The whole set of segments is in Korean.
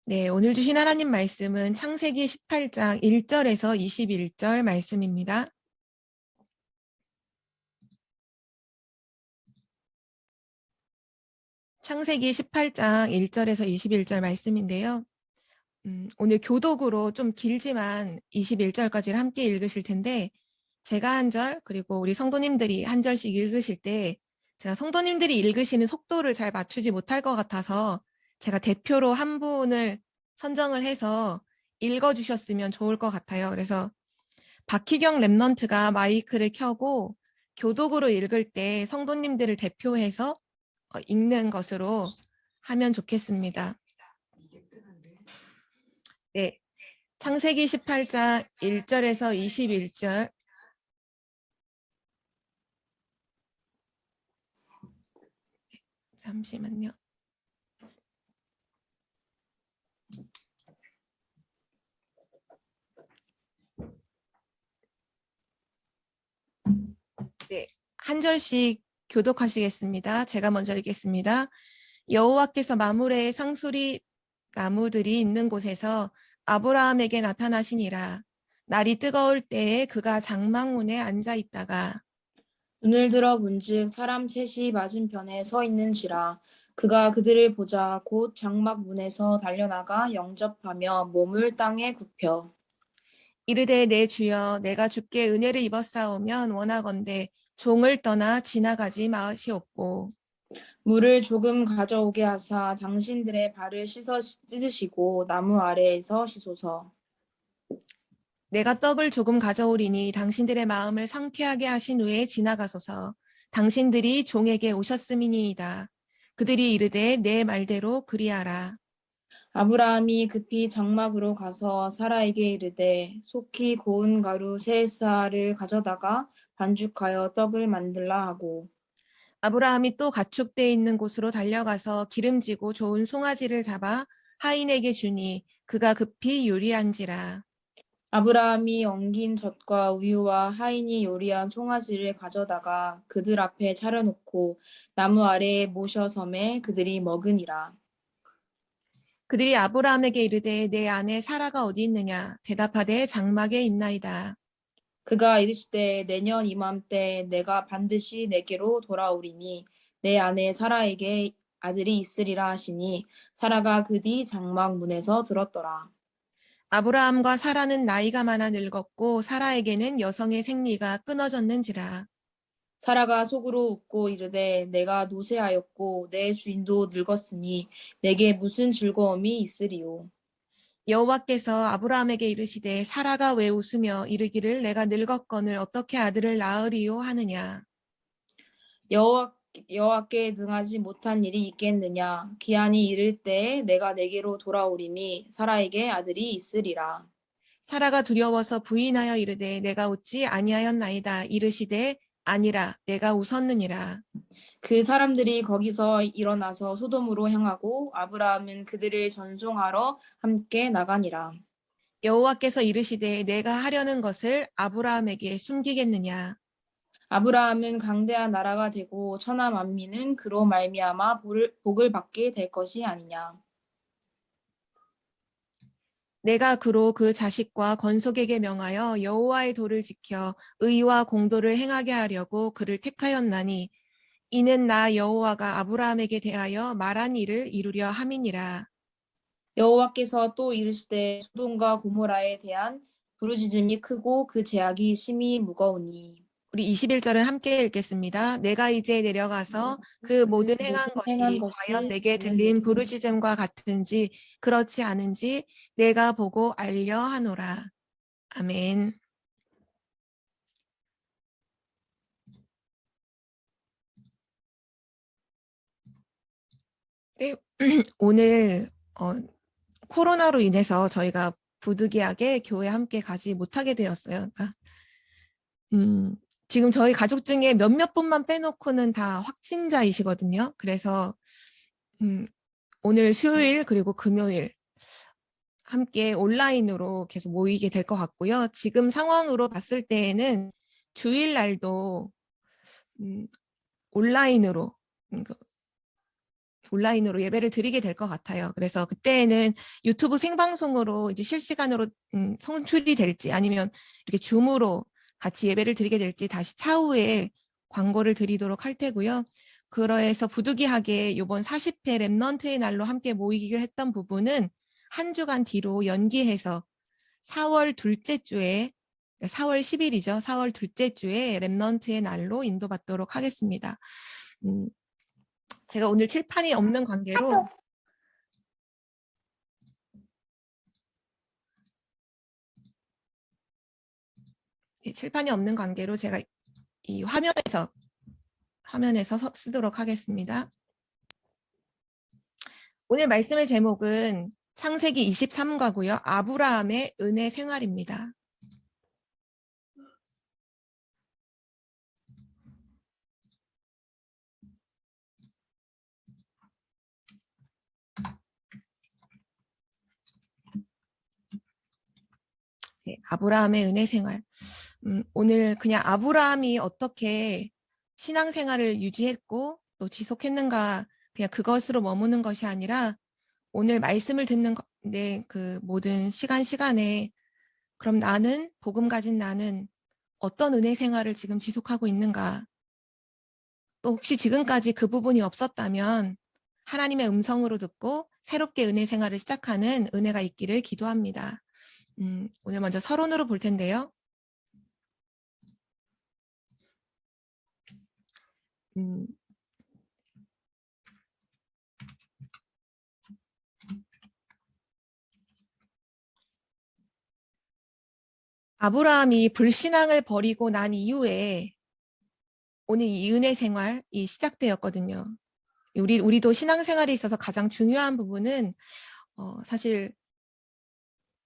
네, 오늘 주신 하나님 말씀은 창세기 18장 1절에서 21절 말씀입니다. 창세기 18장 1절에서 21절 말씀인데요. 오늘 교독으로 좀 길지만 21절까지를 함께 읽으실 텐데 제가 한 절, 그리고 우리 성도님들이 한 절씩 읽으실 때 제가 성도님들이 읽으시는 속도를 잘 맞추지 못할 것 같아서 제가 대표로 한 분을 선정을 해서 읽어주셨으면 좋을 것 같아요. 그래서 박희경 랩넌트가 마이크를 켜고 교독으로 읽을 때 성도님들을 대표해서 읽는 것으로 하면 좋겠습니다. 네, 창세기 18장 1절에서 21절. 잠시만요. 네, 한 절씩 교독하시겠습니다. 제가 먼저 읽겠습니다. 여호와께서 마므레의 상수리 나무들이 있는 곳에서 아브라함에게 나타나시니라. 날이 뜨거울 때에 그가 장막문에 앉아 있다가 눈을 들어 본즉 사람 셋이 맞은편에 서 있는지라. 그가 그들을 보자 곧 장막 문에서 달려나가 영접하며 몸을 땅에 굽혀 이르되 내 주여 내가 주께 은혜를 입었사오면 원하건대 종을 떠나 지나가지 마시옵고 물을 조금 가져오게 하사 당신들의 발을 씻으시고 나무 아래에서 씻소서. 내가 떡을 조금 가져오리니 당신들의 마음을 상쾌하게 하신 후에 지나가소서. 당신들이 종에게 오셨음이니이다. 그들이 이르되 내 말대로 그리하라. 아브라함이 급히 장막으로 가서 사라에게 이르되 속히 고운 가루 세 쌀을 가져다가 반죽하여 떡을 만들라 하고 아브라함이 또 가축대 있는 곳으로 달려가서 기름지고 좋은 송아지를 잡아 하인에게 주니 그가 급히 요리한지라. 아브라함이 엉긴 젖과 우유와 하인이 요리한 송아지를 가져다가 그들 앞에 차려놓고 나무 아래에 모셔 섬에 그들이 먹으니라. 그들이 아브라함에게 이르되 내 아내 사라가 어디 있느냐? 대답하되 장막에 있나이다. 그가 이르시되 내년 이맘때 내가 반드시 내게로 돌아오리니 내 아내 사라에게 아들이 있으리라 하시니 사라가 그 뒤 장막 문에서 들었더라. 아브라함과 사라는 나이가 많아 늙었고 사라에게는 여성의 생리가 끊어졌는지라. 사라가 속으로 웃고 이르되 내가 노쇠하였고 내 주인도 늙었으니 내게 무슨 즐거움이 있으리요. 여호와께서 아브라함에게 이르시되 사라가 왜 웃으며 이르기를 내가 늙었거늘 어떻게 아들을 낳으리요 하느냐. 여호와께 능하지 못한 일이 있겠느냐. 기한이 이를 때에 내가 내게로 돌아오리니 사라에게 아들이 있으리라. 사라가 두려워서 부인하여 이르되 내가 웃지 아니하였나이다. 이르시되 아니라 내가 웃었느니라. 그 사람들이 거기서 일어나서 소돔으로 향하고 아브라함은 그들을 전송하러 함께 나가니라. 여호와께서 이르시되 내가 하려는 것을 아브라함에게 숨기겠느냐. 아브라함은 강대한 나라가 되고 천하 만민은 그로 말미암아 복을 받게 될 것이 아니냐. 내가 그로 그 자식과 건속에게 명하여 여호와의 도를 지켜 의와 공도를 행하게 하려고 그를 택하였나니 이는 나 여호와가 아브라함에게 대하여 말한 일을 이루려 함이니라. 여호와께서 또 이르시되 소돔과 고모라에 대한 부르짖음이 크고 그 제약이 심히 무거우니 우리 21절은 함께 읽겠습니다. 내가 이제 내려가서 그 모든 행한 것이 과연 내게 들린 부르짖음과 같은지 그렇지 않은지 내가 보고 알려 하노라. 아멘. 네, 오늘 코로나로 인해서 저희가 부득이하게 교회 함께 가지 못하게 되었어요. 그러니까, 지금 저희 가족 중에 몇몇 분만 빼놓고는 다 확진자이시거든요. 그래서 오늘 수요일 그리고 금요일 함께 온라인으로 계속 모이게 될 것 같고요. 지금 상황으로 봤을 때에는 주일날도 온라인으로 온라인으로 예배를 드리게 될 것 같아요. 그래서 그때는 유튜브 생방송으로 이제 실시간으로 송출이 될지 아니면 이렇게 줌으로 같이 예배를 드리게 될지 다시 차후에 광고를 드리도록 할 테고요. 그래서 부득이하게 이번 40회 렘넌트의 날로 함께 모이기로 했던 부분은 한 주간 뒤로 연기해서 4월 둘째 주에 4월 10일이죠. 4월 둘째 주에 렘넌트의 날로 인도받도록 하겠습니다. 제가 오늘 칠판이 없는 관계로 칠판이 없는 관계로 제가 이 화면에서 쓰도록 하겠습니다. 오늘 말씀의 제목은 창세기 23과고요. 아브라함의 은혜 생활입니다. 네, 아브라함의 은혜 생활. 오늘 그냥 아브라함이 어떻게 신앙생활을 유지했고 또 지속했는가 그냥 그것으로 머무는 것이 아니라 오늘 말씀을 듣는 그 모든 시간에 그럼 나는 복음 가진 나는 어떤 은혜 생활을 지금 지속하고 있는가 또 혹시 지금까지 그 부분이 없었다면 하나님의 음성으로 듣고 새롭게 은혜 생활을 시작하는 은혜가 있기를 기도합니다. 오늘 먼저 서론으로 볼 텐데요. 아브라함이 불신앙을 버리고 난 이후에 오늘 이 은혜 생활이 시작되었거든요. 우리도 신앙생활에 있어서 가장 중요한 부분은 사실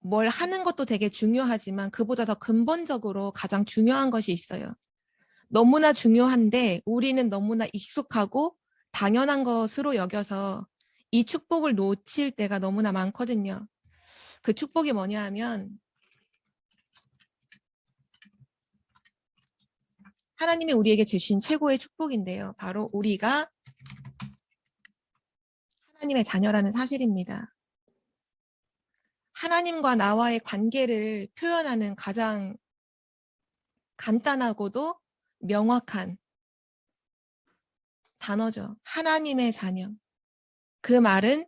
뭘 하는 것도 되게 중요하지만 그보다 더 근본적으로 가장 중요한 것이 있어요. 너무나 중요한데 우리는 너무나 익숙하고 당연한 것으로 여겨서 이 축복을 놓칠 때가 너무나 많거든요. 그 축복이 뭐냐 하면 하나님이 우리에게 주신 최고의 축복인데요. 바로 우리가 하나님의 자녀라는 사실입니다. 하나님과 나와의 관계를 표현하는 가장 간단하고도 명확한 단어죠. 하나님의 자녀. 그 말은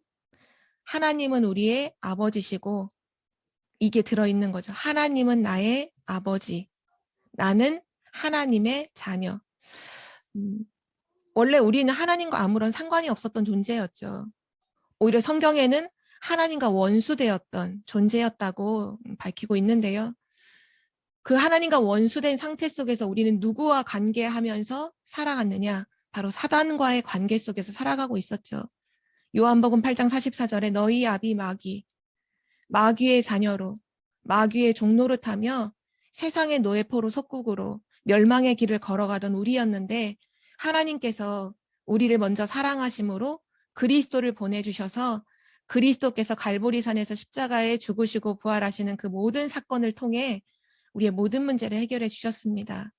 하나님은 우리의 아버지시고 이게 들어있는 거죠. 하나님은 나의 아버지. 나는 하나님의 자녀. 원래 우리는 하나님과 아무런 상관이 없었던 존재였죠. 오히려 성경에는 하나님과 원수되었던 존재였다고 밝히고 있는데요. 그 하나님과 원수된 상태 속에서 우리는 누구와 관계하면서 살아갔느냐? 바로 사단과의 관계 속에서 살아가고 있었죠. 요한복음 8장 44절에 너희 아비 마귀의 자녀로 마귀의 종노릇하며 세상의 노예포로 속국으로 멸망의 길을 걸어가던 우리였는데 하나님께서 우리를 먼저 사랑하심으로 그리스도를 보내주셔서 그리스도께서 갈보리산에서 십자가에 죽으시고 부활하시는 그 모든 사건을 통해 우리의 모든 문제를 해결해 주셨습니다.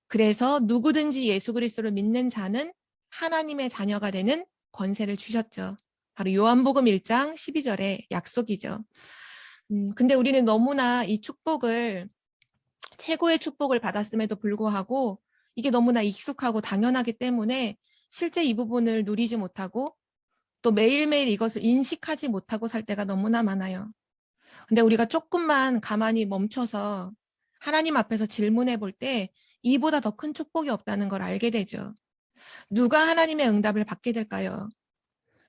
그래서 누구든지 예수 그리스도를 믿는 자는 하나님의 자녀가 되는 권세를 주셨죠. 바로 요한복음 1장 12절의 약속이죠. 근데 우리는 너무나 이 축복을 최고의 축복을 받았음에도 불구하고 이게 너무나 익숙하고 당연하기 때문에 실제 이 부분을 누리지 못하고 또 매일매일 이것을 인식하지 못하고 살 때가 너무나 많아요. 근데 우리가 조금만 가만히 멈춰서 하나님 앞에서 질문해 볼 때 이보다 더 큰 축복이 없다는 걸 알게 되죠. 누가 하나님의 응답을 받게 될까요?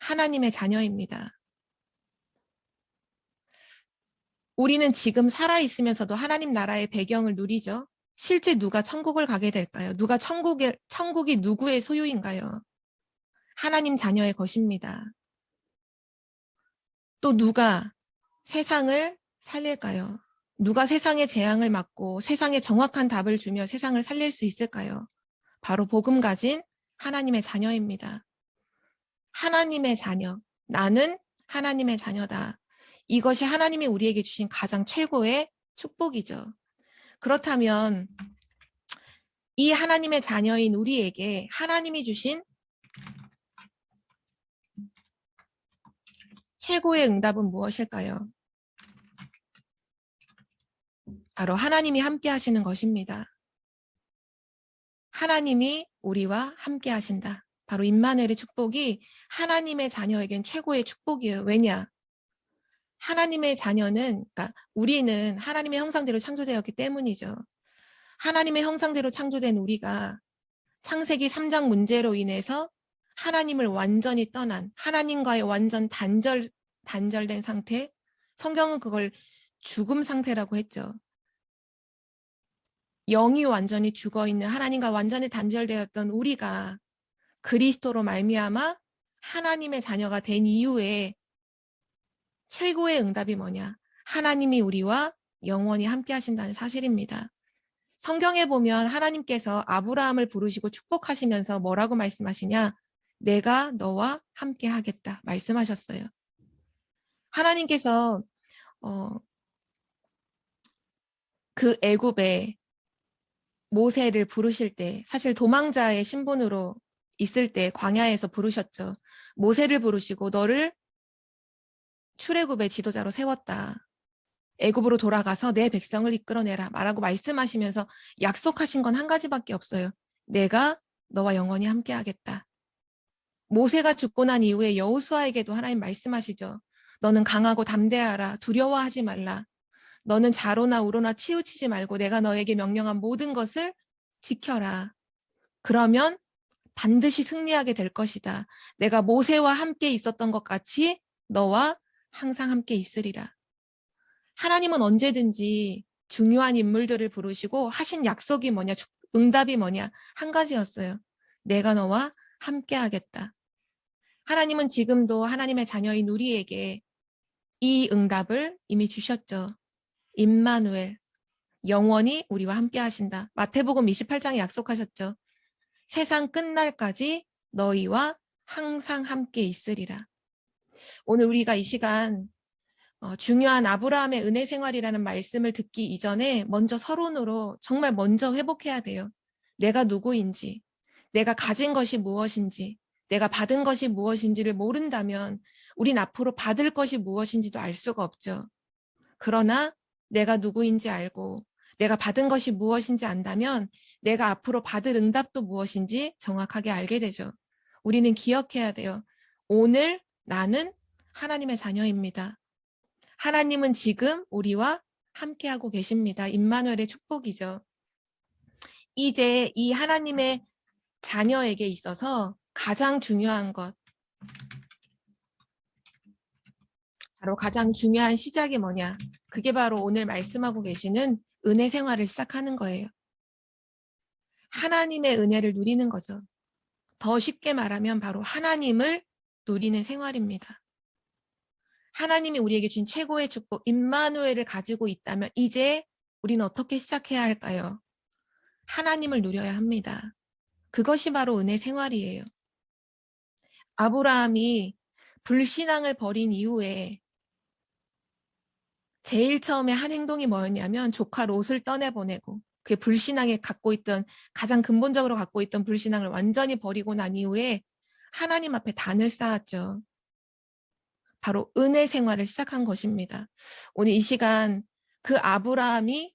하나님의 자녀입니다. 우리는 지금 살아있으면서도 하나님 나라의 배경을 누리죠. 실제 누가 천국을 가게 될까요? 천국이 누구의 소유인가요? 하나님 자녀의 것입니다. 또 누가 세상을 살릴까요? 누가 세상의 재앙을 막고 세상에 정확한 답을 주며 세상을 살릴 수 있을까요? 바로 복음 가진 하나님의 자녀입니다. 하나님의 자녀. 나는 하나님의 자녀다. 이것이 하나님이 우리에게 주신 가장 최고의 축복이죠. 그렇다면 이 하나님의 자녀인 우리에게 하나님이 주신 최고의 응답은 무엇일까요? 바로 하나님이 함께 하시는 것입니다. 하나님이 우리와 함께 하신다. 바로 임마누엘의 축복이 하나님의 자녀에겐 최고의 축복이에요. 왜냐? 하나님의 자녀는, 그러니까 우리는 하나님의 형상대로 창조되었기 때문이죠. 하나님의 형상대로 창조된 우리가 창세기 3장 문제로 인해서 하나님을 완전히 떠난, 하나님과의 완전 단절된 상태, 성경은 그걸 죽음 상태라고 했죠. 영이 완전히 죽어있는, 하나님과 완전히 단절되었던 우리가 그리스도로 말미암아 하나님의 자녀가 된 이후에 최고의 응답이 뭐냐? 하나님이 우리와 영원히 함께 하신다는 사실입니다. 성경에 보면 하나님께서 아브라함을 부르시고 축복하시면서 뭐라고 말씀하시냐? 내가 너와 함께 하겠다 말씀하셨어요. 하나님께서 그 애굽에 모세를 부르실 때 사실 도망자의 신분으로 있을 때 광야에서 부르셨죠. 모세를 부르시고 너를 출애굽의 지도자로 세웠다. 애굽으로 돌아가서 내 백성을 이끌어내라 말하고 말씀하시면서 약속하신 건 한 가지밖에 없어요. 내가 너와 영원히 함께하겠다. 모세가 죽고 난 이후에 여호수아에게도 하나님 말씀하시죠. 너는 강하고 담대하라. 두려워하지 말라. 너는 좌로나 우로나 치우치지 말고 내가 너에게 명령한 모든 것을 지켜라. 그러면 반드시 승리하게 될 것이다. 내가 모세와 함께 있었던 것 같이 너와 항상 함께 있으리라. 하나님은 언제든지 중요한 인물들을 부르시고 하신 약속이 뭐냐, 응답이 뭐냐, 한 가지였어요. 내가 너와 함께 하겠다. 하나님은 지금도 하나님의 자녀인 우리에게 이 응답을 이미 주셨죠. 임마누엘, 영원히 우리와 함께 하신다. 마태복음 28장에 약속하셨죠. 세상 끝날까지 너희와 항상 함께 있으리라. 오늘 우리가 이 시간 중요한 아브라함의 은혜 생활이라는 말씀을 듣기 이전에 먼저 서론으로 정말 먼저 회복해야 돼요. 내가 누구인지, 내가 가진 것이 무엇인지, 내가 받은 것이 무엇인지를 모른다면 우린 앞으로 받을 것이 무엇인지도 알 수가 없죠. 그러나 내가 누구인지 알고 내가 받은 것이 무엇인지 안다면 내가 앞으로 받을 응답도 무엇인지 정확하게 알게 되죠. 우리는 기억해야 돼요. 오늘 나는 하나님의 자녀입니다. 하나님은 지금 우리와 함께하고 계십니다. 임마누엘의 축복이죠. 이제 이 하나님의 자녀에게 있어서 가장 중요한 것, 바로 가장 중요한 시작이 뭐냐? 그게 바로 오늘 말씀하고 계시는 은혜 생활을 시작하는 거예요. 하나님의 은혜를 누리는 거죠. 더 쉽게 말하면 바로 하나님을 누리는 생활입니다. 하나님이 우리에게 준 최고의 축복, 임마누엘을 가지고 있다면 이제 우리는 어떻게 시작해야 할까요? 하나님을 누려야 합니다. 그것이 바로 은혜 생활이에요. 아브라함이 불신앙을 버린 이후에 제일 처음에 한 행동이 뭐였냐면 조카 롯을 떠내보내고 그 불신앙에 갖고 있던 가장 근본적으로 갖고 있던 불신앙을 완전히 버리고 난 이후에 하나님 앞에 단을 쌓았죠. 바로 은혜 생활을 시작한 것입니다. 오늘 이 시간 그 아브라함이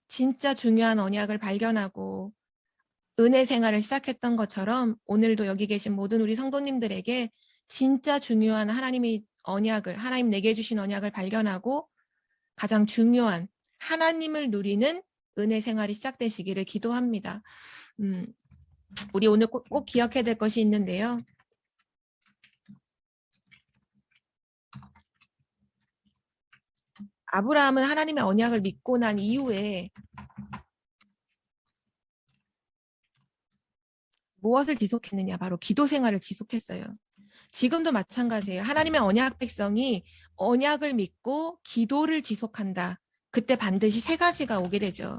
진짜 중요한 언약을 발견하고 은혜 생활을 시작했던 것처럼 오늘도 여기 계신 모든 우리 성도님들에게 진짜 중요한 하나님이 언약을, 하나님 내게 주신 언약을 발견하고 가장 중요한 하나님을 누리는 은혜 생활이 시작되시기를 기도합니다. 우리 오늘 꼭 기억해야 될 것이 있는데요. 아브라함은 하나님의 언약을 믿고 난 이후에 무엇을 지속했느냐? 바로 기도 생활을 지속했어요. 지금도 마찬가지예요. 하나님의 언약 백성이 언약을 믿고 기도를 지속한다. 그때 반드시 세 가지가 오게 되죠.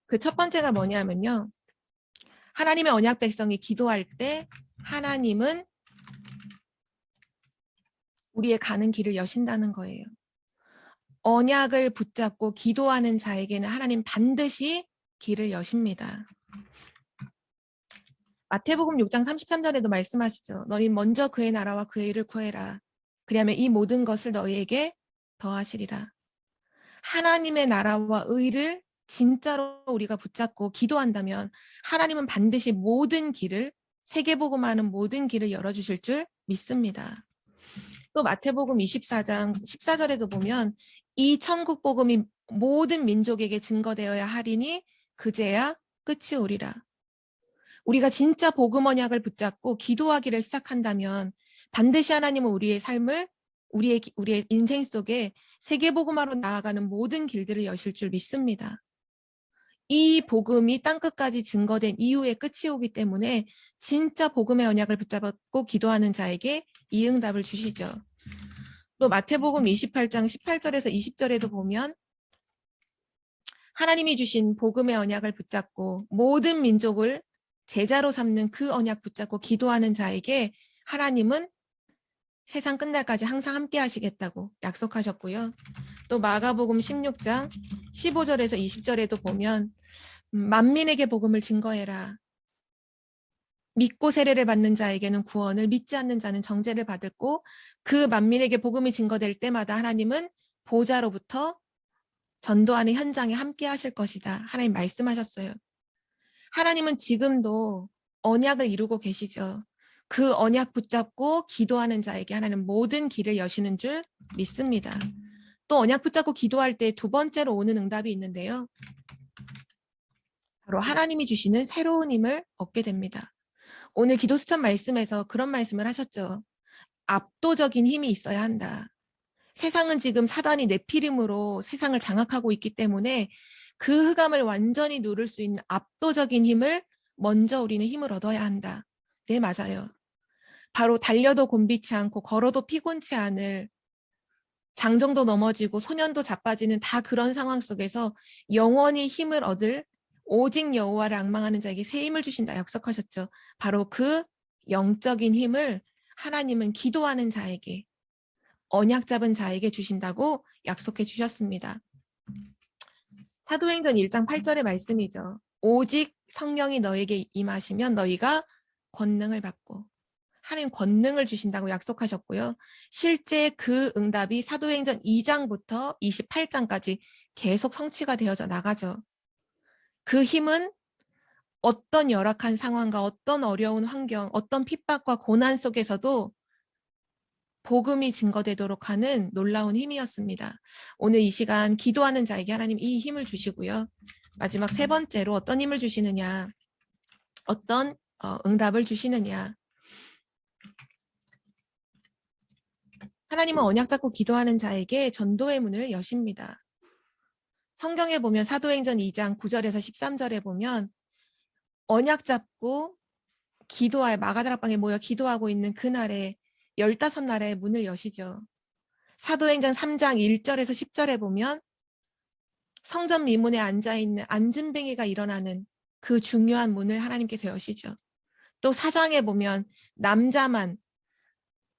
그 첫 번째가 뭐냐면요. 하나님의 언약 백성이 기도할 때 하나님은 우리의 가는 길을 여신다는 거예요. 언약을 붙잡고 기도하는 자에게는 하나님 반드시 길을 여십니다. 마태복음 6장 33절에도 말씀하시죠. 너희 먼저 그의 나라와 그의 일을 구해라. 그리하면 이 모든 것을 너희에게 더하시리라. 하나님의 나라와 의를 진짜로 우리가 붙잡고 기도한다면 하나님은 반드시 모든 길을, 세계복음하는 모든 길을 열어주실 줄 믿습니다. 또 마태복음 24장 14절에도 보면 이 천국 복음이 모든 민족에게 증거되어야 하리니 그제야 끝이 오리라. 우리가 진짜 복음 언약을 붙잡고 기도하기를 시작한다면 반드시 하나님은 우리의 삶을 우리의 인생 속에 세계복음화로 나아가는 모든 길들을 여실 줄 믿습니다. 이 복음이 땅끝까지 증거된 이후에 끝이 오기 때문에 진짜 복음의 언약을 붙잡고 기도하는 자에게 이 응답을 주시죠. 또 마태복음 28장 18절에서 20절에도 보면 하나님이 주신 복음의 언약을 붙잡고 모든 민족을 제자로 삼는 그 언약 붙잡고 기도하는 자에게 하나님은 세상 끝날까지 항상 함께 하시겠다고 약속하셨고요. 또 마가복음 16장 15절에서 20절에도 보면 만민에게 복음을 증거해라. 믿고 세례를 받는 자에게는 구원을, 믿지 않는 자는 정죄를 받을고 그 만민에게 복음이 증거될 때마다 하나님은 보좌로부터 전도하는 현장에 함께 하실 것이다. 하나님 말씀하셨어요. 하나님은 지금도 언약을 이루고 계시죠. 그 언약 붙잡고 기도하는 자에게 하나님 모든 길을 여시는 줄 믿습니다. 또 언약 붙잡고 기도할 때 두 번째로 오는 응답이 있는데요. 바로 하나님이 주시는 새로운 힘을 얻게 됩니다. 오늘 기도 수천 말씀에서 그런 말씀을 하셨죠. 압도적인 힘이 있어야 한다. 세상은 지금 사단이 네피림으로 세상을 장악하고 있기 때문에 그 흑암을 완전히 누를 수 있는 압도적인 힘을 먼저 우리는 힘을 얻어야 한다. 네, 맞아요. 바로 달려도 곤비치 않고 걸어도 피곤치 않을 장정도 넘어지고 소년도 자빠지는 다 그런 상황 속에서 영원히 힘을 얻을 오직 여호와를 앙망하는 자에게 새 힘을 주신다 약속하셨죠. 바로 그 영적인 힘을 하나님은 기도하는 자에게 언약 잡은 자에게 주신다고 약속해 주셨습니다. 사도행전 1장 8절의 말씀이죠. 오직 성령이 너에게 임하시면 너희가 권능을 받고 하나님 권능을 주신다고 약속하셨고요. 실제 그 응답이 사도행전 2장부터 28장까지 계속 성취가 되어져 나가죠. 그 힘은 어떤 열악한 상황과 어떤 어려운 환경, 어떤 핍박과 고난 속에서도 복음이 증거되도록 하는 놀라운 힘이었습니다. 오늘 이 시간 기도하는 자에게 하나님 이 힘을 주시고요. 마지막 세 번째로 어떤 힘을 주시느냐, 어떤 응답을 주시느냐. 하나님은 언약 잡고 기도하는 자에게 전도의 문을 여십니다. 성경에 보면 사도행전 2장 9절에서 13절에 보면 언약 잡고 기도할 마가다락방에 모여 기도하고 있는 그날에 15나라의 문을 여시죠. 사도행전 3장 1절에서 10절에 보면 성전 미문에 앉아있는 안진뱅이가 일어나는 그 중요한 문을 하나님께서 여시죠. 또 4장에 보면 남자만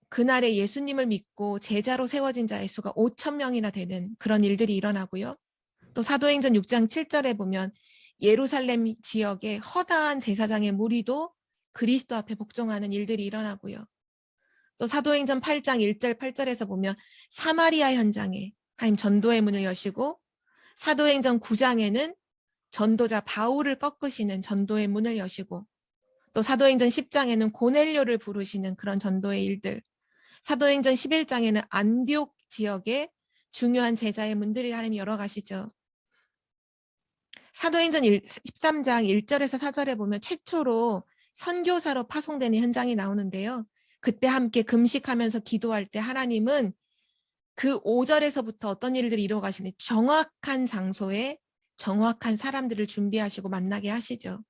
그날에 예수님을 믿고 제자로 세워진 자의 수가 5,000명이나 되는 그런 일들이 일어나고요. 또 사도행전 6장 7절에 보면 예루살렘 지역의 허다한 제사장의 무리도 그리스도 앞에 복종하는 일들이 일어나고요. 또 사도행전 8장 1절 8절에서 보면 사마리아 현장에 하나님 전도의 문을 여시고 사도행전 9장에는 전도자 바울을 꺾으시는 전도의 문을 여시고 또 사도행전 10장에는 고넬료를 부르시는 그런 전도의 일들, 사도행전 11장에는 안디옥 지역의 중요한 제자의 문들이 하나님이 열어가시죠. 사도행전 13장 1절에서 4절에 보면 최초로 선교사로 파송되는 현장이 나오는데요. 그때 함께 금식하면서 기도할 때 하나님은 그 5절에서부터 어떤 일들이 이루어가시는 정확한 장소에 정확한 사람들을 준비하시고 만나게 하시죠.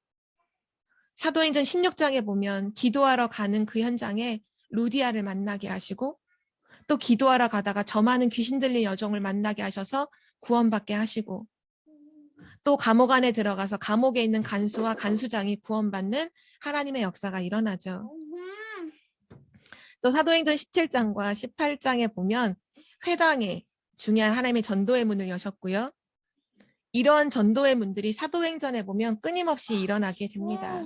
사도행전 16장에 보면 기도하러 가는 그 현장에 루디아를 만나게 하시고 또 기도하러 가다가 저 많은 귀신 들린 여종을 만나게 하셔서 구원받게 하시고 또 감옥 안에 들어가서 감옥에 있는 간수와 간수장이 구원받는 하나님의 역사가 일어나죠. 또 사도행전 17장과 18장에 보면 회당에 중요한 하나님의 전도의 문을 여셨고요. 이러한 전도의 문들이 사도행전에 보면 끊임없이 일어나게 됩니다.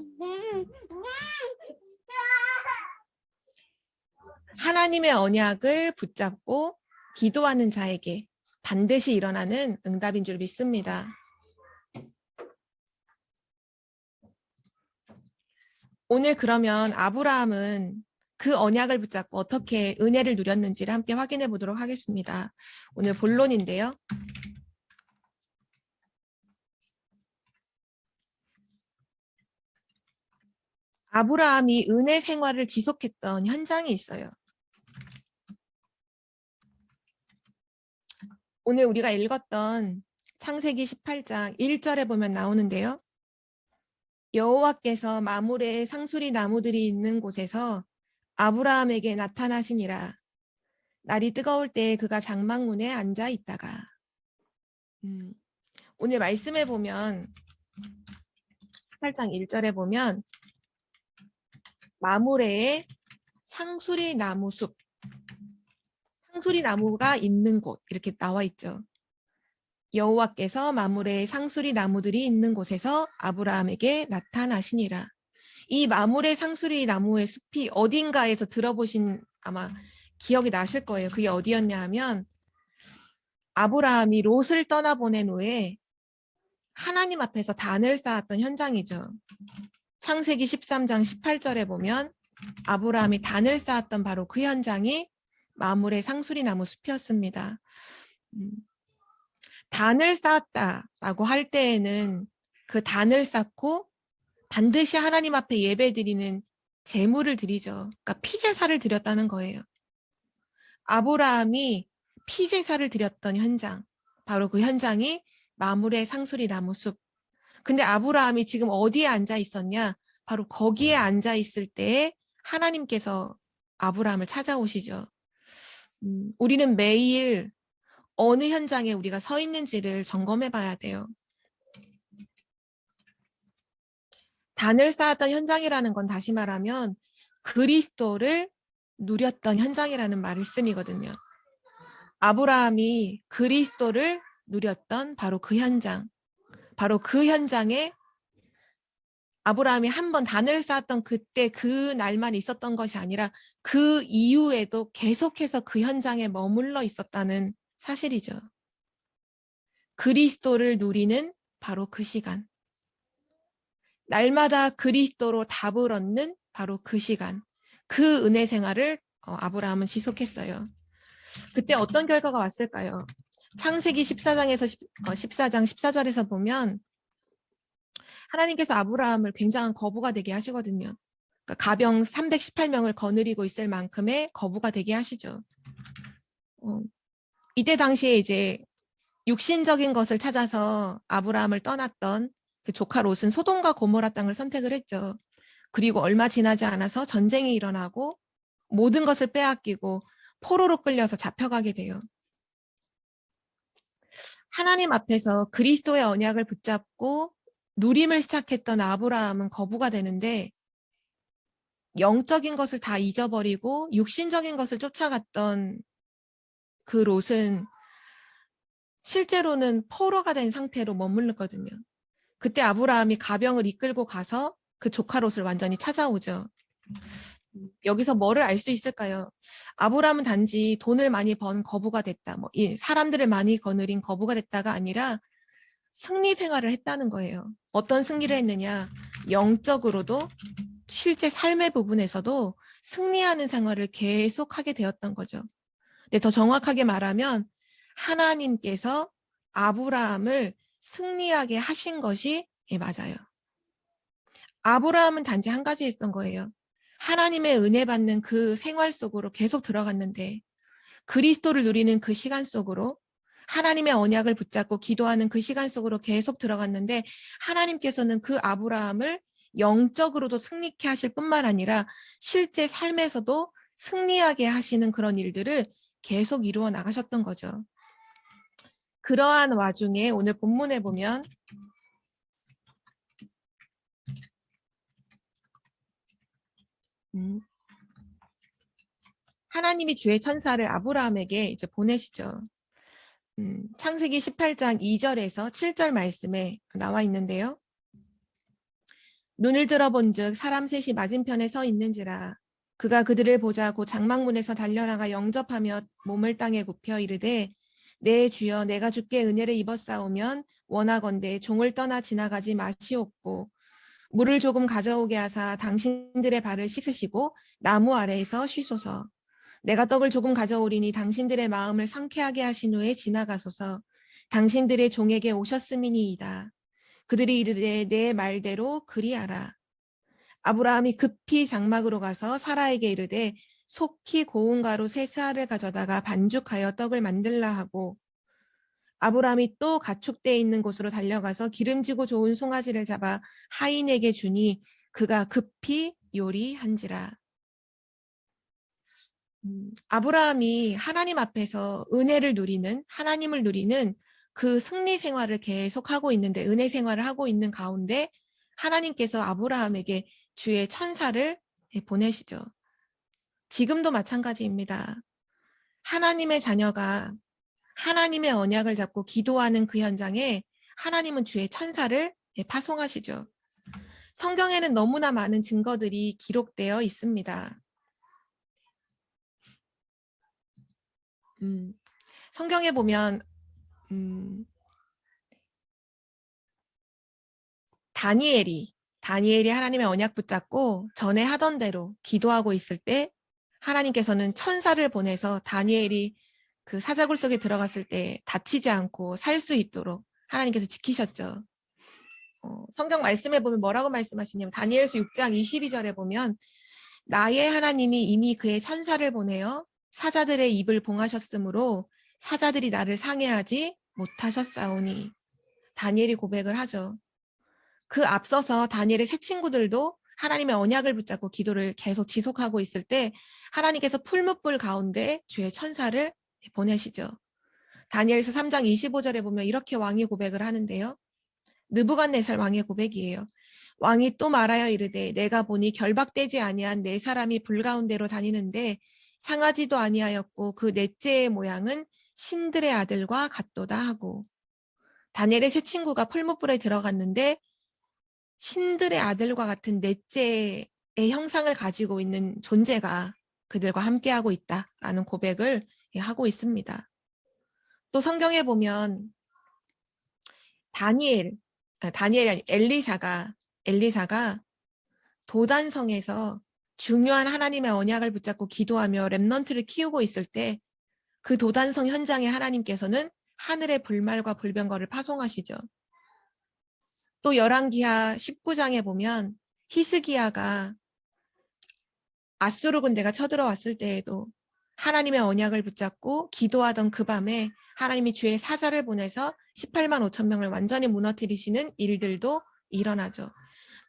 하나님의 언약을 붙잡고 기도하는 자에게 반드시 일어나는 응답인 줄 믿습니다. 오늘 그러면 아브라함은 그 언약을 붙잡고 어떻게 은혜를 누렸는지를 함께 확인해 보도록 하겠습니다. 오늘 본론인데요. 아브라함이 은혜 생활을 지속했던 현장이 있어요. 오늘 우리가 읽었던 창세기 18장 1절에 보면 나오는데요. 여호와께서 마므레의 상수리 나무들이 있는 곳에서 아브라함에게 나타나시니라. 날이 뜨거울 때 그가 장막문에 앉아 있다가. 오늘 말씀에 보면 18장 1절에 보면 마므레의 상수리 나무 숲, 상수리 나무가 있는 곳 이렇게 나와 있죠. 여호와께서 마므레의 상수리 나무들이 있는 곳에서 아브라함에게 나타나시니라. 이 마므레 상수리 나무의 숲이 어딘가에서 들어보신 아마 기억이 나실 거예요. 그게 어디였냐 하면 아브라함이 롯을 떠나보낸 후에 하나님 앞에서 단을 쌓았던 현장이죠. 창세기 13장 18절에 보면 아브라함이 단을 쌓았던 바로 그 현장이 마므레 상수리 나무 숲이었습니다. 단을 쌓았다라고 할 때에는 그 단을 쌓고 반드시 하나님 앞에 예배드리는 제물을 드리죠. 그러니까 피제사를 드렸다는 거예요. 아브라함이 피제사를 드렸던 현장, 바로 그 현장이 마므레 상수리 나무 숲. 근데 아브라함이 지금 어디에 앉아 있었냐? 바로 거기에 앉아 있을 때에 하나님께서 아브라함을 찾아오시죠. 우리는 매일 어느 현장에 우리가 서 있는지를 점검해 봐야 돼요. 단을 쌓았던 현장이라는 건 다시 말하면 그리스도를 누렸던 현장이라는 말씀이거든요. 아브라함이 그리스도를 누렸던 바로 그 현장, 바로 그 현장에 아브라함이 한 번 단을 쌓았던 그때 그 날만 있었던 것이 아니라 그 이후에도 계속해서 그 현장에 머물러 있었다는 사실이죠. 그리스도를 누리는 바로 그 시간. 날마다 그리스도로 답을 얻는 바로 그 시간. 그 은혜 생활을 아브라함은 지속했어요. 그때 어떤 결과가 왔을까요? 창세기 14장에서 14장 14절에서 보면 하나님께서 아브라함을 굉장한 거부가 되게 하시거든요. 그러니까 가병 318명을 거느리고 있을 만큼의 거부가 되게 하시죠. 이때 당시에 이제 육신적인 것을 찾아서 아브라함을 떠났던 그 조카 롯은 소돔과 고모라 땅을 선택을 했죠. 그리고 얼마 지나지 않아서 전쟁이 일어나고 모든 것을 빼앗기고 포로로 끌려서 잡혀가게 돼요. 하나님 앞에서 그리스도의 언약을 붙잡고 누림을 시작했던 아브라함은 거부가 되는데 영적인 것을 다 잊어버리고 육신적인 것을 쫓아갔던 그 롯은 실제로는 포로가 된 상태로 머물렀거든요. 그때 아브라함이 가병을 이끌고 가서 그 조카 롯을 완전히 찾아오죠. 여기서 뭐를 알 수 있을까요? 아브라함은 단지 돈을 많이 번 거부가 됐다, 사람들을 많이 거느린 거부가 됐다가 아니라 승리 생활을 했다는 거예요. 어떤 승리를 했느냐? 영적으로도 실제 삶의 부분에서도 승리하는 생활을 계속하게 되었던 거죠. 근데 더 정확하게 말하면 하나님께서 아브라함을 승리하게 하신 것이 맞아요. 아브라함은 단지 한 가지 했던 거예요. 하나님의 은혜 받는 그 생활 속으로 계속 들어갔는데 그리스도를 누리는 그 시간 속으로 하나님의 언약을 붙잡고 기도하는 그 시간 속으로 계속 들어갔는데 하나님께서는 그 아브라함을 영적으로도 승리케 하실 뿐만 아니라 실제 삶에서도 승리하게 하시는 그런 일들을 계속 이루어 나가셨던 거죠. 그러한 와중에 오늘 본문에 보면 하나님이 주의 천사를 아브라함에게 이제 보내시죠. 창세기 18장 2절에서 7절 말씀에 나와 있는데요. 눈을 들어본즉 사람 셋이 맞은편에 서 있는지라 그가 그들을 보자 곧 장막문에서 달려나가 영접하며 몸을 땅에 굽혀 이르되 내 주여 내가 주께 은혜를 입었사오면 원하건대 종을 떠나 지나가지 마시옵고 물을 조금 가져오게 하사 당신들의 발을 씻으시고 나무 아래에서 쉬소서. 내가 떡을 조금 가져오리니 당신들의 마음을 상쾌하게 하신 후에 지나가소서. 당신들의 종에게 오셨음이니이다. 그들이 이르되 내 말대로 그리하라. 아브라함이 급히 장막으로 가서 사라에게 이르되 속히 고운 가루 세 쌀을 가져다가 반죽하여 떡을 만들라 하고 아브라함이 또 가축대에 있는 곳으로 달려가서 기름지고 좋은 송아지를 잡아 하인에게 주니 그가 급히 요리한지라. 아브라함이 하나님 앞에서 은혜를 누리는 하나님을 누리는 그 승리 생활을 계속하고 있는데 은혜 생활을 하고 있는 가운데 하나님께서 아브라함에게 주의 천사를 보내시죠. 지금도 마찬가지입니다. 하나님의 자녀가 하나님의 언약을 잡고 기도하는 그 현장에 하나님은 주의 천사를 파송하시죠. 성경에는 너무나 많은 증거들이 기록되어 있습니다. 성경에 보면 다니엘이 하나님의 언약 붙잡고 전에 하던 대로 기도하고 있을 때 하나님께서는 천사를 보내서 다니엘이 그 사자굴 속에 들어갔을 때 다치지 않고 살 수 있도록 하나님께서 지키셨죠. 성경 말씀에 보면 뭐라고 말씀하시냐면 다니엘서 6장 22절에 보면 나의 하나님이 이미 그의 천사를 보내어 사자들의 입을 봉하셨으므로 사자들이 나를 상해하지 못하셨사오니. 다니엘이 고백을 하죠. 그 앞서서 다니엘의 새 친구들도 하나님의 언약을 붙잡고 기도를 계속 지속하고 있을 때 하나님께서 풀무불 가운데 주의 천사를 보내시죠. 다니엘서 3장 25절에 보면 이렇게 왕이 고백을 하는데요. 느부갓네살 왕의 고백이에요. 왕이 또 말하여 이르되 내가 보니 결박되지 아니한 네 사람이 불 가운데로 다니는데 상하지도 아니하였고 그 넷째의 모양은 신들의 아들과 같도다 하고 다니엘의 세 친구가 풀무불에 들어갔는데 신들의 아들과 같은 넷째의 형상을 가지고 있는 존재가 그들과 함께하고 있다라는 고백을 하고 있습니다. 또 성경에 보면 다니엘이 아니 엘리사가 도단성에서 중요한 하나님의 언약을 붙잡고 기도하며 렘넌트를 키우고 있을 때 그 도단성 현장에 하나님께서는 하늘의 불말과 불병거를 파송하시죠. 또 열왕기하 19장에 보면 히스기야가 아수르 군대가 쳐들어왔을 때에도 하나님의 언약을 붙잡고 기도하던 그 밤에 하나님이 주의 사자를 보내서 18만 5천 명을 완전히 무너뜨리시는 일들도 일어나죠.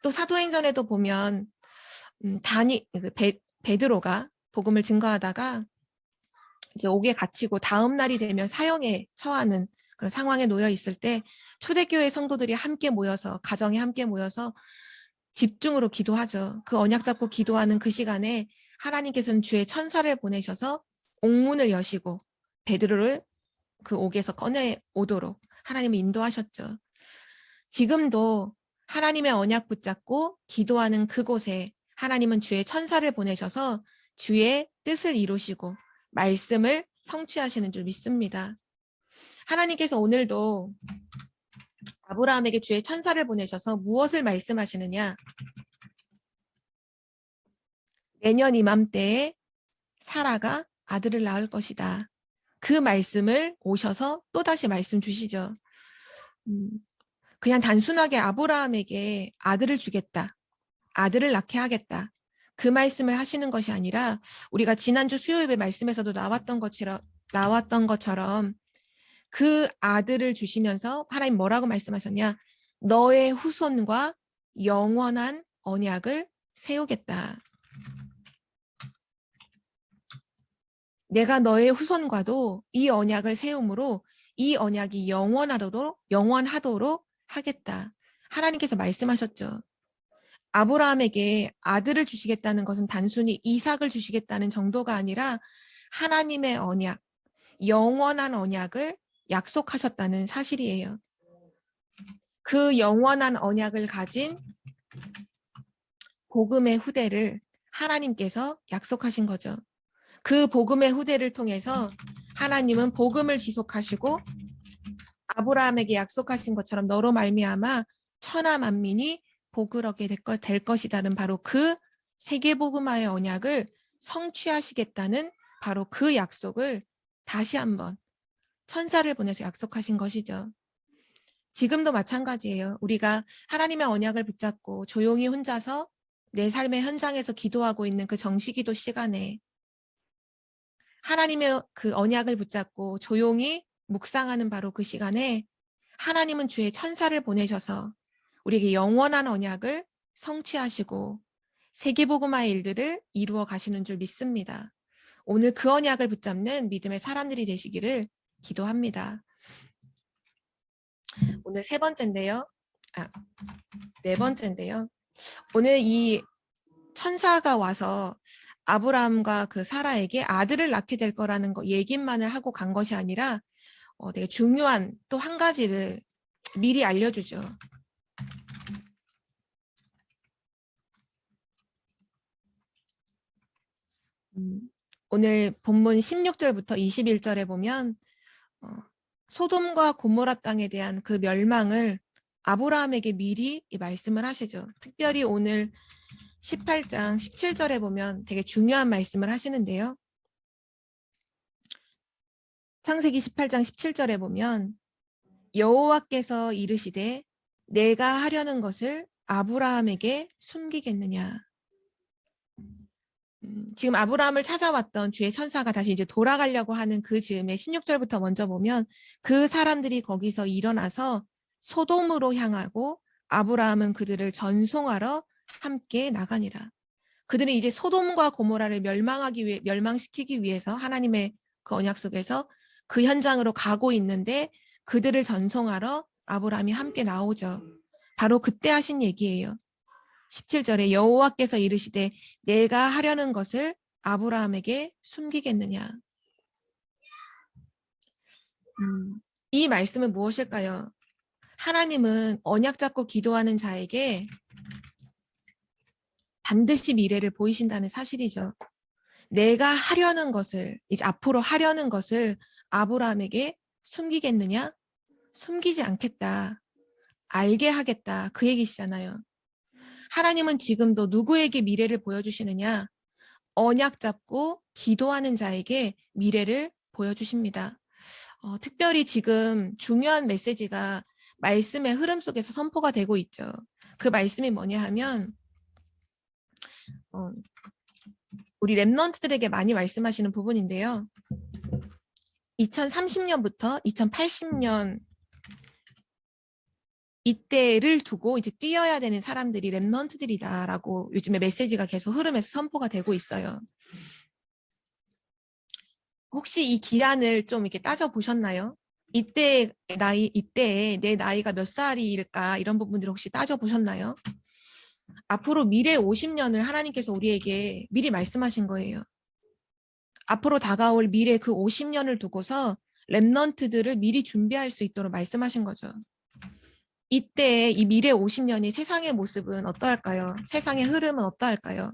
또 사도행전에도 보면 베드로가 복음을 증거하다가 이제 옥에 갇히고 다음 날이 되면 사형에 처하는 그런 상황에 놓여 있을 때 초대교회 성도들이 함께 모여서 가정에 함께 모여서 집중으로 기도하죠. 그 언약 잡고 기도하는 그 시간에 하나님께서는 주의 천사를 보내셔서 옥문을 여시고 베드로를 그 옥에서 꺼내 오도록 하나님이 인도하셨죠. 지금도 하나님의 언약 붙잡고 기도하는 그곳에 하나님은 주의 천사를 보내셔서 주의 뜻을 이루시고 말씀을 성취하시는 줄 믿습니다. 하나님께서 오늘도 아브라함에게 주의 천사를 보내셔서 무엇을 말씀하시느냐? 내년 이맘때에 사라가 아들을 낳을 것이다. 그 말씀을 오셔서 또다시 말씀 주시죠. 그냥 단순하게 아브라함에게 아들을 주겠다. 아들을 낳게 하겠다. 그 말씀을 하시는 것이 아니라 우리가 지난주 수요일에 말씀에서도 나왔던 것처럼 그 아들을 주시면서 하나님 뭐라고 말씀하셨냐? 너의 후손과 영원한 언약을 세우겠다. 내가 너의 후손과도 이 언약을 세움으로 이 언약이 영원하도록 하겠다. 하나님께서 말씀하셨죠. 아브라함에게 아들을 주시겠다는 것은 단순히 이삭을 주시겠다는 정도가 아니라 하나님의 언약, 영원한 언약을 약속하셨다는 사실이에요. 그 영원한 언약을 가진 복음의 후대를 하나님께서 약속하신 거죠. 그 복음의 후대를 통해서 하나님은 복음을 지속하시고 아브라함에게 약속하신 것처럼 너로 말미암아 천하 만민이 복을 얻게 될 것이다는 바로 그 세계복음화의 언약을 성취하시겠다는 바로 그 약속을 다시 한번 천사를 보내서 약속하신 것이죠. 지금도 마찬가지예요. 우리가 하나님의 언약을 붙잡고 조용히 혼자서 내 삶의 현장에서 기도하고 있는 그 정시기도 시간에 하나님의 그 언약을 붙잡고 조용히 묵상하는 바로 그 시간에 하나님은 주의 천사를 보내셔서 우리에게 영원한 언약을 성취하시고 세계복음화의 일들을 이루어 가시는 줄 믿습니다. 오늘 그 언약을 붙잡는 믿음의 사람들이 되시기를 기도합니다. 오늘 네 번째인데요. 오늘 이 천사가 와서 아브라함과 그 사라에게 아들을 낳게 될 거라는 거 얘기만을 하고 간 것이 아니라 되게 중요한 또 한 가지를 미리 알려주죠. 오늘 본문 16절부터 21절에 보면 소돔과 고모라 땅에 대한 그 멸망을 아브라함에게 미리 말씀을 하시죠. 특별히 오늘 18장 17절에 보면 되게 중요한 말씀을 하시는데요. 창세기 18장 17절에 보면 여호와께서 이르시되 내가 하려는 것을 아브라함에게 숨기겠느냐. 지금 아브라함을 찾아왔던 주의 천사가 다시 이제 돌아가려고 하는 그 즈음에 16절부터 먼저 보면 그 사람들이 거기서 일어나서 소돔으로 향하고 아브라함은 그들을 전송하러 함께 나가니라. 그들은 이제 소돔과 고모라를 멸망시키기 위해서 하나님의 그 언약 속에서 그 현장으로 가고 있는데 그들을 전송하러 아브라함이 함께 나오죠. 바로 그때 하신 얘기예요. 17절에 여호와께서 이르시되 내가 하려는 것을 아브라함에게 숨기겠느냐. 이 말씀은 무엇일까요? 하나님은 언약 잡고 기도하는 자에게 반드시 미래를 보이신다는 사실이죠. 내가 하려는 것을, 이제 앞으로 하려는 것을 아브라함에게 숨기겠느냐? 숨기지 않겠다. 알게 하겠다. 그 얘기시잖아요. 하나님은 지금도 누구에게 미래를 보여주시느냐? 언약 잡고 기도하는 자에게 미래를 보여주십니다. 특별히 지금 중요한 메시지가 말씀의 흐름 속에서 선포가 되고 있죠. 그 말씀이 뭐냐 하면 우리 랩넌트들에게 많이 말씀하시는 부분인데요. 2030년부터 2080년 이때를 두고 이제 뛰어야 되는 사람들이 랩넌트들이다라고 요즘에 메시지가 계속 흐름에서 선포가 되고 있어요. 혹시 이 기한을 좀 이렇게 따져보셨나요? 이때에 내 나이가 몇 살일까 이런 부분들 혹시 따져보셨나요? 앞으로 미래 50년을 하나님께서 우리에게 미리 말씀하신 거예요. 앞으로 다가올 미래 그 50년을 두고서 랩넌트들을 미리 준비할 수 있도록 말씀하신 거죠. 이때 이 미래 50년이 세상의 모습은 어떠할까요? 세상의 흐름은 어떠할까요?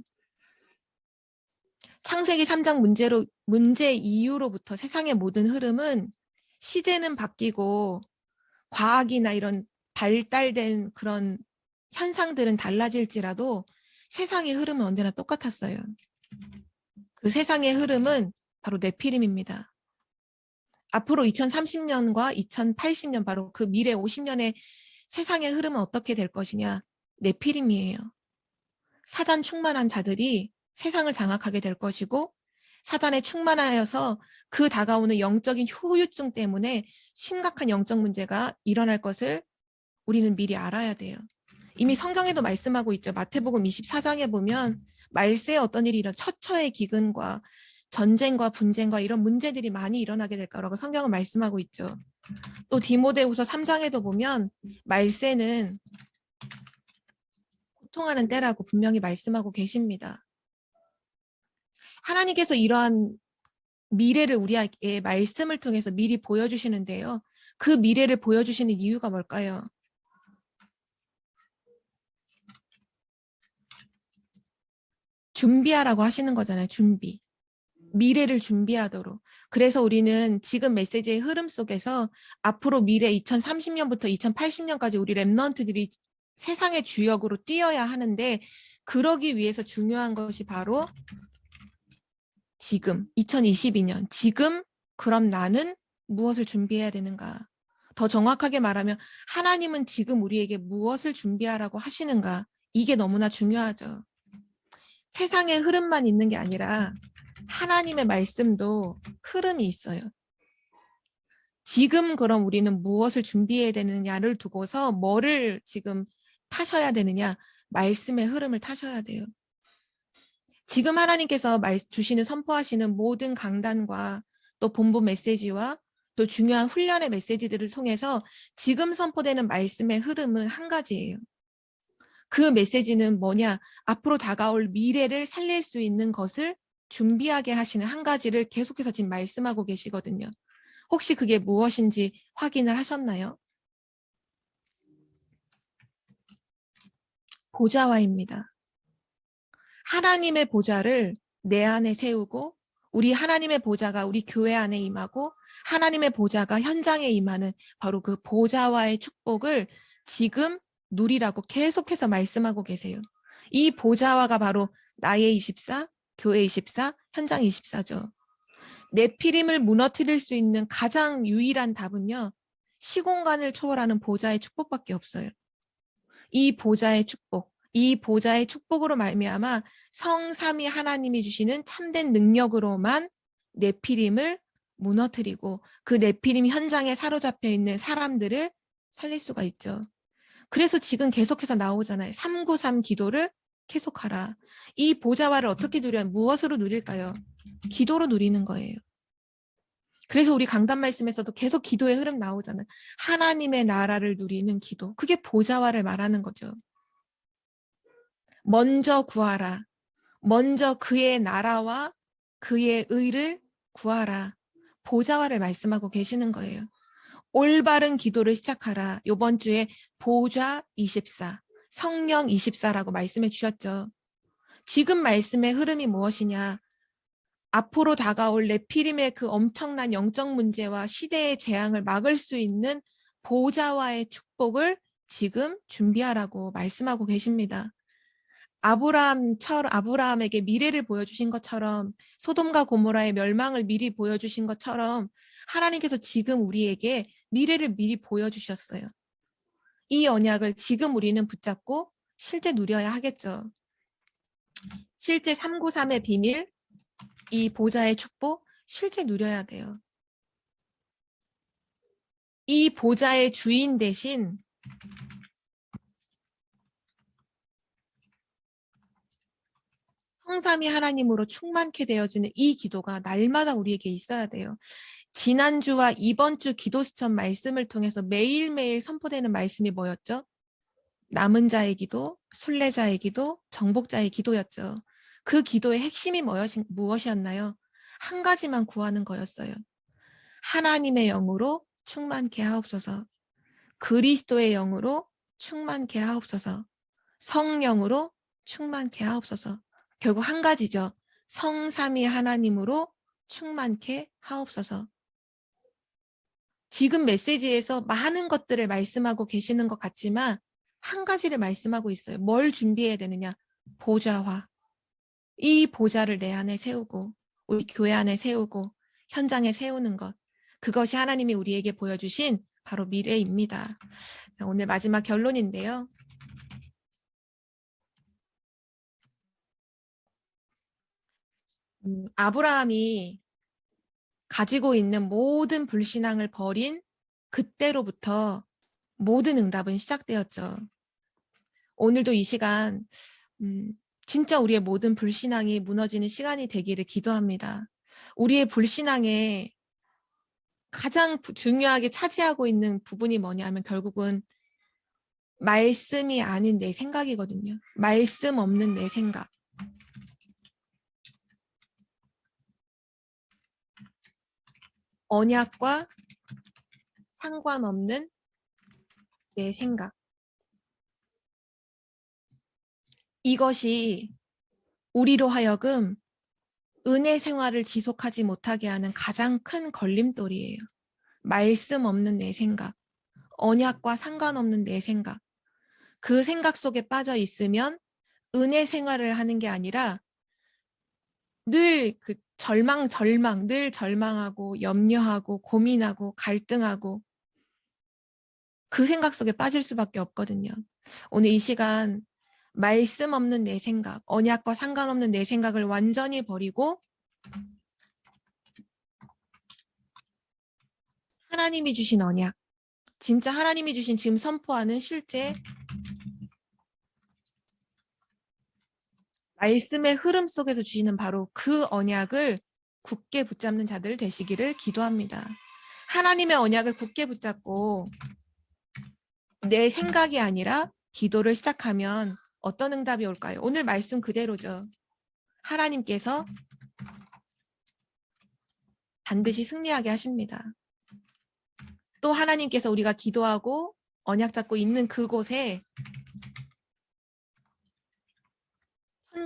창세기 3장 문제 이후로부터 세상의 모든 흐름은 시대는 바뀌고 과학이나 이런 발달된 그런 현상들은 달라질지라도 세상의 흐름은 언제나 똑같았어요. 그 세상의 흐름은 바로 네피림입니다. 앞으로 2030년과 2080년 바로 그 미래 50년의 세상의 흐름은 어떻게 될 것이냐? 네피림이에요. 사단 충만한 자들이 세상을 장악하게 될 것이고 사단에 충만하여서 그 다가오는 영적인 후유증 때문에 심각한 영적 문제가 일어날 것을 우리는 미리 알아야 돼요. 이미 성경에도 말씀하고 있죠. 마태복음 24장에 보면 말세에 어떤 일이 처처의 기근과 전쟁과 분쟁과 이런 문제들이 많이 일어나게 될 거라고 성경은 말씀하고 있죠. 또 디모데후서 3장에도 보면 말세는 고통하는 때라고 분명히 말씀하고 계십니다. 하나님께서 이러한 미래를 우리에게 말씀을 통해서 미리 보여주시는데요. 그 미래를 보여주시는 이유가 뭘까요? 준비하라고 하시는 거잖아요. 준비. 미래를 준비하도록. 그래서 우리는 지금 메시지의 흐름 속에서 앞으로 미래 2030년부터 2080년까지 우리 랩넌트들이 세상의 주역으로 뛰어야 하는데, 그러기 위해서 중요한 것이 바로 지금 2022년 지금. 그럼 나는 무엇을 준비해야 되는가? 더 정확하게 말하면 하나님은 지금 우리에게 무엇을 준비하라고 하시는가? 이게 너무나 중요하죠. 세상의 흐름만 있는 게 아니라 하나님의 말씀도 흐름이 있어요. 지금 그럼 우리는 무엇을 준비해야 되느냐를 두고서 뭐를 지금 타셔야 되느냐? 말씀의 흐름을 타셔야 돼요. 지금 하나님께서 주시는 선포하시는 모든 강단과 또 본부 메시지와 또 중요한 훈련의 메시지들을 통해서 지금 선포되는 말씀의 흐름은 한 가지예요. 그 메시지는 뭐냐? 앞으로 다가올 미래를 살릴 수 있는 것을 준비하게 하시는 한 가지를 계속해서 지금 말씀하고 계시거든요. 혹시 그게 무엇인지 확인을 하셨나요? 보좌와입니다. 하나님의 보좌를 내 안에 세우고, 우리 하나님의 보좌가 우리 교회 안에 임하고 하나님의 보좌가 현장에 임하는 바로 그 보좌와의 축복을 지금 누리라고 계속해서 말씀하고 계세요. 이 보좌와가 바로 나의 24, 교회 24, 현장 24죠. 네피림을 무너뜨릴 수 있는 가장 유일한 답은요, 시공간을 초월하는 보좌의 축복밖에 없어요. 이 보좌의 축복, 이 보좌의 축복으로 말미암아 성삼위 하나님이 주시는 참된 능력으로만 네피림을 무너뜨리고 그 네피림 현장에 사로잡혀 있는 사람들을 살릴 수가 있죠. 그래서 지금 계속해서 나오잖아요. 393 기도를 계속하라. 이 보좌와를 어떻게 누려, 무엇으로 누릴까요? 기도로 누리는 거예요. 그래서 우리 강단 말씀에서도 계속 기도의 흐름 나오잖아요. 하나님의 나라를 누리는 기도. 그게 보좌와를 말하는 거죠. 먼저 구하라. 먼저 그의 나라와 그의 의를 구하라. 보좌와를 말씀하고 계시는 거예요. 올바른 기도를 시작하라. 이번 주에 보좌 24, 성령 24라고 말씀해 주셨죠. 지금 말씀의 흐름이 무엇이냐? 앞으로 다가올 네피림의 그 엄청난 영적 문제와 시대의 재앙을 막을 수 있는 보좌와의 축복을 지금 준비하라고 말씀하고 계십니다. 아브라함에게 미래를 보여주신 것처럼, 소돔과 고모라의 멸망을 미리 보여주신 것처럼 하나님께서 지금 우리에게 미래를 미리 보여주셨어요. 이 언약을 지금 우리는 붙잡고 실제 누려야 하겠죠. 실제 393의 비밀, 이 보좌의 축복 실제 누려야 돼요. 이 보좌의 주인 대신 성삼위 하나님으로 충만케 되어지는 이 기도가 날마다 우리에게 있어야 돼요. 지난주와 이번 주 기도 수천 말씀을 통해서 매일매일 선포되는 말씀이 뭐였죠? 남은 자의 기도, 순례자의 기도, 정복자의 기도였죠. 그 기도의 핵심이 무엇이었나요? 한 가지만 구하는 거였어요. 하나님의 영으로 충만케 하옵소서. 그리스도의 영으로 충만케 하옵소서. 성령으로 충만케 하옵소서. 결국 한 가지죠. 성삼위 하나님으로 충만케 하옵소서. 지금 메시지에서 많은 것들을 말씀하고 계시는 것 같지만 한 가지를 말씀하고 있어요. 뭘 준비해야 되느냐? 보좌화. 이 보좌를 내 안에 세우고 우리 교회 안에 세우고 현장에 세우는 것. 그것이 하나님이 우리에게 보여주신 바로 미래입니다. 오늘 마지막 결론인데요. 아브라함이 가지고 있는 모든 불신앙을 버린 그때로부터 모든 응답은 시작되었죠. 오늘도 이 시간 진짜 우리의 모든 불신앙이 무너지는 시간이 되기를 기도합니다. 우리의 불신앙에 가장 중요하게 차지하고 있는 부분이 뭐냐면 결국은 말씀이 아닌 내 생각이거든요. 말씀 없는 내 생각. 언약과 상관없는 내 생각. 이것이 우리로 하여금 은혜 생활을 지속하지 못하게 하는 가장 큰 걸림돌이에요. 말씀 없는 내 생각, 언약과 상관없는 내 생각, 그 생각 속에 빠져 있으면 은혜 생활을 하는 게 아니라 늘 그 늘 절망하고 염려하고 고민하고 갈등하고 그 생각 속에 빠질 수밖에 없거든요. 오늘 이 시간 말씀 없는 내 생각, 언약과 상관없는 내 생각을 완전히 버리고 하나님이 주신 언약, 진짜 하나님이 주신 지금 선포하는 실제 말씀의 흐름 속에서 주시는 바로 그 언약을 굳게 붙잡는 자들 되시기를 기도합니다. 하나님의 언약을 굳게 붙잡고 내 생각이 아니라 기도를 시작하면 어떤 응답이 올까요? 오늘 말씀 그대로죠. 하나님께서 반드시 승리하게 하십니다. 또 하나님께서 우리가 기도하고 언약 잡고 있는 그곳에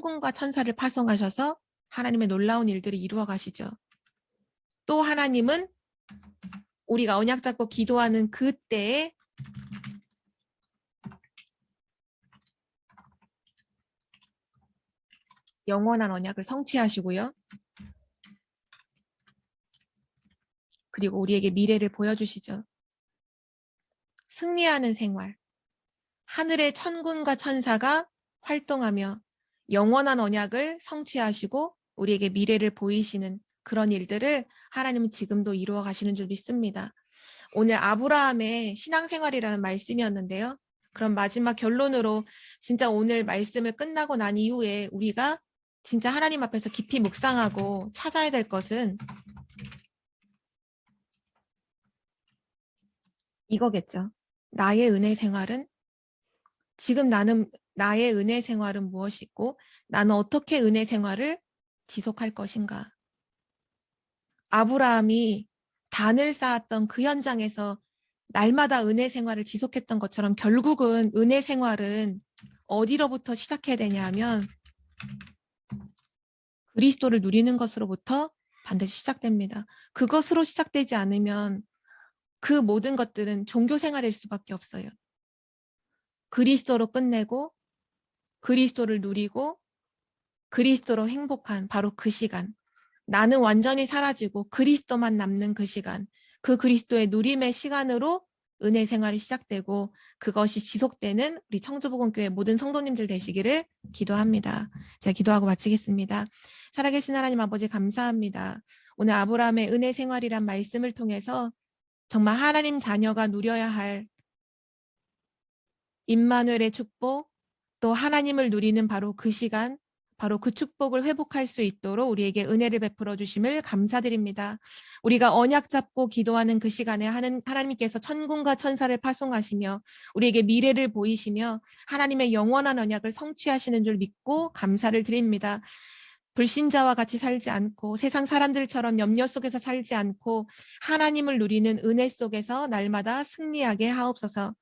천군과 천사를 파송하셔서 하나님의 놀라운 일들이 이루어 가시죠. 또 하나님은 우리가 언약 잡고 기도하는 그때에 영원한 언약을 성취하시고요. 그리고 우리에게 미래를 보여주시죠. 승리하는 생활. 하늘의 천군과 천사가 활동하며 영원한 언약을 성취하시고 우리에게 미래를 보이시는 그런 일들을 하나님은 지금도 이루어 가시는 줄 믿습니다. 오늘 아브라함의 신앙생활이라는 말씀이었는데요. 그럼 마지막 결론으로 진짜 오늘 말씀을 끝나고 난 이후에 우리가 진짜 하나님 앞에서 깊이 묵상하고 찾아야 될 것은 이거겠죠. 나의 은혜 생활은 지금 나의 은혜 생활은 무엇이고 나는 어떻게 은혜 생활을 지속할 것인가. 아브라함이 단을 쌓았던 그 현장에서 날마다 은혜 생활을 지속했던 것처럼 결국은 은혜 생활은 어디로부터 시작해야 되냐면 그리스도를 누리는 것으로부터 반드시 시작됩니다. 그것으로 시작되지 않으면 그 모든 것들은 종교 생활일 수밖에 없어요. 그리스도로 끝내고 그리스도를 누리고 그리스도로 행복한 바로 그 시간. 나는 완전히 사라지고 그리스도만 남는 그 시간. 그 그리스도의 누림의 시간으로 은혜 생활이 시작되고 그것이 지속되는 우리 청주복음교회 모든 성도님들 되시기를 기도합니다. 제가 기도하고 마치겠습니다. 살아계신 하나님 아버지 감사합니다. 오늘 아브라함의 은혜 생활이란 말씀을 통해서 정말 하나님 자녀가 누려야 할 임마누엘의 축복, 또 하나님을 누리는 바로 그 시간, 바로 그 축복을 회복할 수 있도록 우리에게 은혜를 베풀어 주심을 감사드립니다. 우리가 언약 잡고 기도하는 그 시간에 하나님께서 천군과 천사를 파송하시며 우리에게 미래를 보이시며 하나님의 영원한 언약을 성취하시는 줄 믿고 감사를 드립니다. 불신자와 같이 살지 않고 세상 사람들처럼 염려 속에서 살지 않고 하나님을 누리는 은혜 속에서 날마다 승리하게 하옵소서.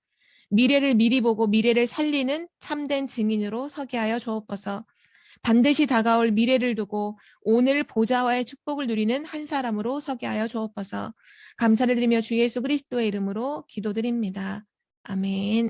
미래를 미리 보고 미래를 살리는 참된 증인으로 서게 하여 주옵소서. 반드시 다가올 미래를 두고 오늘 보좌와의 축복을 누리는 한 사람으로 서게 하여 주옵소서. 감사를 드리며 주 예수 그리스도의 이름으로 기도드립니다. 아멘.